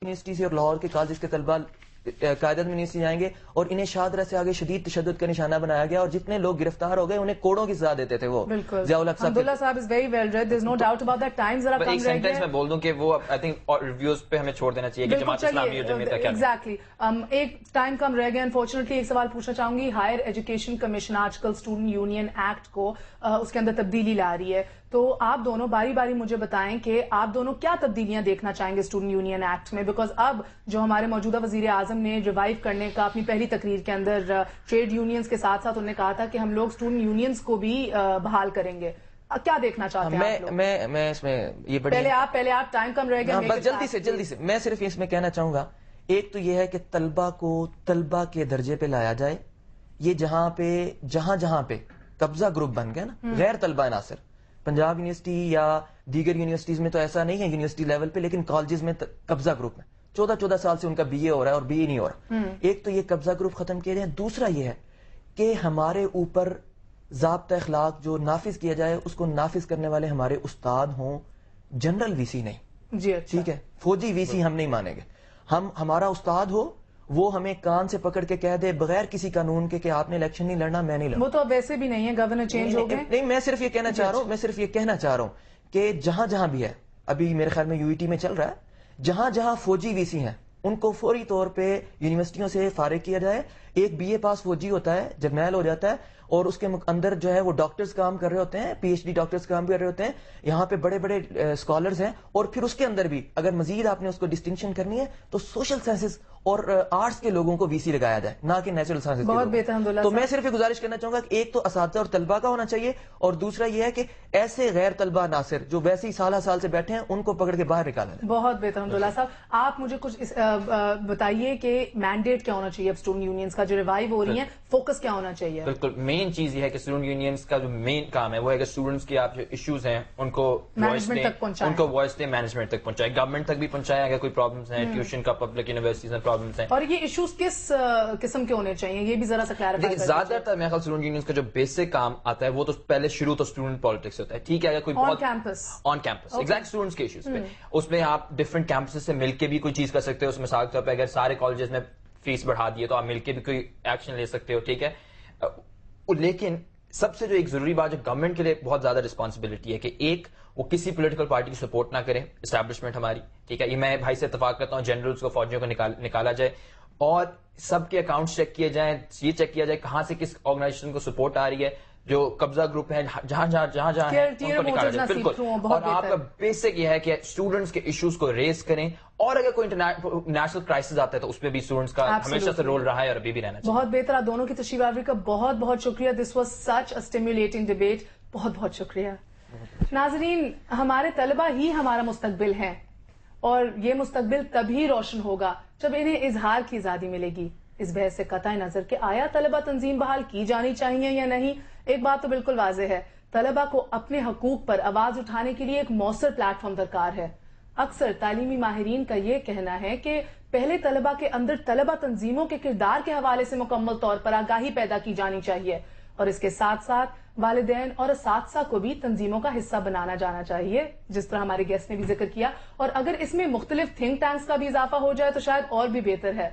University سے اور لاہور کے کالجز کے طلبہ قائدت میں یونیورسٹی جائیں گے اور انہیں شاہدرہ سے آگے شدید تشدد کا نشانہ بنایا گیا اور جتنے لوگ گرفتار ہو گئے انہیں کوڑوں کی سزا دیتے تھے وہ. بالکل حمداللہ صاحب is very well read, there's no doubt about that. Time ذرا کم رہ گیا. ایک سینٹنس میں بول دوں کہ وہ آئی تھنک ریویوز پہ ہمیں چھوڑ دینا چاہیے کہ جماعت اسلامی اور جمعیت کا کیا. ایگزیکٹلی ایک ٹائم کم رہ گیا. انفارچونیٹلی ایک سوال پوچھنا چاہوں گی. ہائر ایجوکیشن کمیشن آج کل اسٹوڈنٹ یونین ایکٹ کو اس کے اندر تبدیلی لا رہی ہے, تو آپ دونوں باری باری مجھے بتائیں کہ آپ دونوں کیا تبدیلیاں دیکھنا چاہیں گے اسٹوڈنٹ یونین ایکٹ میں, بیکاز اب جو ہمارے موجودہ وزیر اعظم نے ریوائیو کرنے کا اپنی پہلی تقریر کے اندر ٹریڈ یونینز کے ساتھ ساتھ انہوں نے کہا تھا کہ ہم لوگ اسٹوڈنٹ یونینز کو بھی بحال کریں گے. کیا دیکھنا چاہتے ہیں آپ لوگ؟ میں اس میں یہ پہلے آپ ٹائم کم رہ گیا. بس جلدی سے میں صرف اس میں کہنا چاہوں گا, ایک تو یہ ہے کہ طلبہ کو طلبہ کے درجے پہ لایا جائے. یہ جہاں پہ قبضہ گروپ بن گیا نا, غیر طلبہ عناصر, پنجاب یونیورسٹی یا دیگر یونیورسٹیز میں تو ایسا نہیں ہے یونیورسٹی لیول پہ, لیکن کالجز میں قبضہ گروپ میں 14 سال سے ان کا BA ہو رہا ہے اور BE نہیں ہو رہا. ایک تو یہ قبضہ گروپ ختم کیا جائے. دوسرا یہ ہے کہ ہمارے اوپر ضابطہ اخلاق جو نافذ کیا جائے اس کو نافذ کرنے والے ہمارے استاد ہوں, جنرل VC نہیں. جی ٹھیک ہے, فوجی VC ہم نہیں مانیں گے. ہمارا استاد ہو وہ ہمیں کان سے پکڑ کے کہہ دے بغیر کسی قانون کے کہ آپ نے الیکشن نہیں لڑنا, میں نہیں لڑنا. وہ تو اب ویسے بھی نہیں ہے, گورنر چینج ہو گئے. نہیں, میں صرف یہ کہنا چاہ رہا ہوں کہ جہاں بھی ہے, ابھی میرے خیال میں UET میں چل رہا ہے, جہاں فوجی VC ہیں ان کو فوری طور پہ یونیورسٹیوں سے فارغ کیا جائے. ایک BA پاس فوجی ہوتا ہے, جرنیل ہو جاتا ہے, اور اس کے اندر جو ہے وہ ڈاکٹرز کام کر رہے ہوتے ہیں, PhD ڈاکٹرز کام کر رہے ہوتے ہیں, یہاں پہ بڑے اسکالرز ہیں. اور پھر اس کے اندر بھی اگر مزید آپ نے اس کو ڈسٹنکشن کرنی ہے تو سوشل سائنسز اور آرٹس کے لوگوں کو VC لگایا جائے, نہ کہ نیچرل سائنسز. بہت بہتر. تو میں صرف یہ گزارش کرنا چاہوں گا کہ ایک تو اساتذہ اور طلبہ کا ہونا چاہیے, اور دوسرا یہ ہے کہ ایسے غیر طلبہ عناصر جو ویسے ہی سال سے بیٹھے ہیں ان کو پکڑ کے باہر نکالا جائے. بہت بہتر حمداللہ صاحب. آپ مجھے کچھ بتائیے کہ مینڈیٹ کیا ہونا چاہیے اب اسٹوڈنٹ یونینز کا جو ریوائیو ہو رہی ہیں, فوکس کیا ہونا چاہیے؟ بالکل مین چیز یہ ہے کہ اسٹوڈنٹ یونینز کا جو مین کام ہے وہ ہے کہ اسٹوڈنٹس کی آپ جو ایشوز ہیں ان کو وائس دیں, مینجمنٹ تک پہنچائے, گورنمنٹ تک بھی پہنچائے اگر کوئی پرابلمس ہیں, ٹیوشن کا پبلک یونیورسٹیز میں پرابلمس ہیں. اور یہ ایشوز کس قسم کے ہونے چاہیے, یہ بھی ذرا سا کلیریفائی کر. زیادہ تر میرے خیال اسٹوڈنٹ یونینز کا جو بیسک کام آتا ہے وہ تو پہلے شروع تو اسٹوڈنٹ پالیٹکس ہوتا ہے. ٹھیک ہے, اگر کوئی آن کیمپس ایگزیکٹ اسٹوڈنٹس کے ایشوز پہ, اس میں آپ ڈفرنٹ کیمپسز سے مل کے بھی کوئی چیز کر سکتے ہو. اس مثال کے طور پہ اگر سارے کالجز میں فیس بڑھا دیے تو آپ مل کے بھی کوئی ایکشن لے سکتے ہو. ٹھیک ہے, لیکن سب سے جو ایک ضروری بات جو گورنمنٹ کے لیے بہت زیادہ رسپانسبلٹی ہے کہ ایک وہ کسی پولیٹیکل پارٹی کی سپورٹ نہ کرے, اسٹیبلشمنٹ ہماری. ٹھیک ہے, یہ میں بھائی سے اتفاق کرتا ہوں, جنرلز کو فوجیوں کو نکالا جائے اور سب کے اکاؤنٹس چیک کیے جائیں, یہ چیک کیا جائے کہاں سے کس آرگنائزیشن کو سپورٹ آ رہی ہے, جو قبضہ گروپ ہیں جہاں ہیں ان کو نکالا جائے. بالکل. اور آپ کا بیسک یہ ہے کہ اسٹوڈنٹس کے ایشوز کو ریز کریں, اور اگر کوئی نیشنل کرائسس آتا ہے تو اس پہ بھی اسٹوڈنٹس کا ہمیشہ سے رول رہا ہے اور ابھی بھی رہنا چاہیے. بہت بہتر. آپ دونوں کی تشریف آوری کا بہت بہت شکریہ. This was such a stimulating debate. بہت بہت شکریہ. ناظرین, ہمارے طلبہ ہی ہمارا مستقبل ہیں, اور یہ مستقبل تبھی روشن ہوگا جب انہیں اظہار کی آزادی ملے گی. اس بحث سے قطع نظر کہ آیا طلبہ تنظیم بحال کی جانی چاہیے یا نہیں, ایک بات تو بالکل واضح ہے, طلبہ کو اپنے حقوق پر آواز اٹھانے کے لیے ایک مؤثر پلیٹ فارم درکار ہے. اکثر تعلیمی ماہرین کا یہ کہنا ہے کہ پہلے طلبہ کے اندر طلبہ تنظیموں کے کردار کے حوالے سے مکمل طور پر آگاہی پیدا کی جانی چاہیے, اور اس کے ساتھ ساتھ والدین اور اساتذہ کو بھی تنظیموں کا حصہ بنانا جانا چاہیے, جس طرح ہمارے گیسٹ نے بھی ذکر کیا. اور اگر اس میں مختلف تھنک ٹینکس کا بھی اضافہ ہو جائے تو شاید اور بھی بہتر ہے.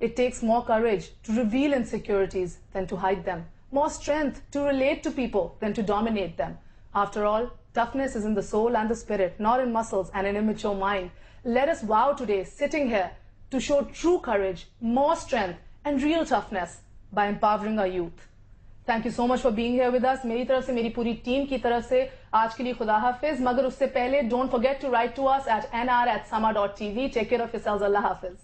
It takes more courage to reveal insecurities than to hide them. More strength to relate to people than to dominate them. After all, toughness is in the soul and the spirit, not in muscles and an immature mind. Let us vow today, sitting here, to show true courage, more strength and real toughness by empowering our youth. Thank you so much for being here with us. میری طرف سے, میری پوری team کی طرف سے آج کے لیے خدا حافظ. مگر اس سے پہلے don't forget to write to us at nr@sama.tv. Take care of yourselves. اللہ حافظ.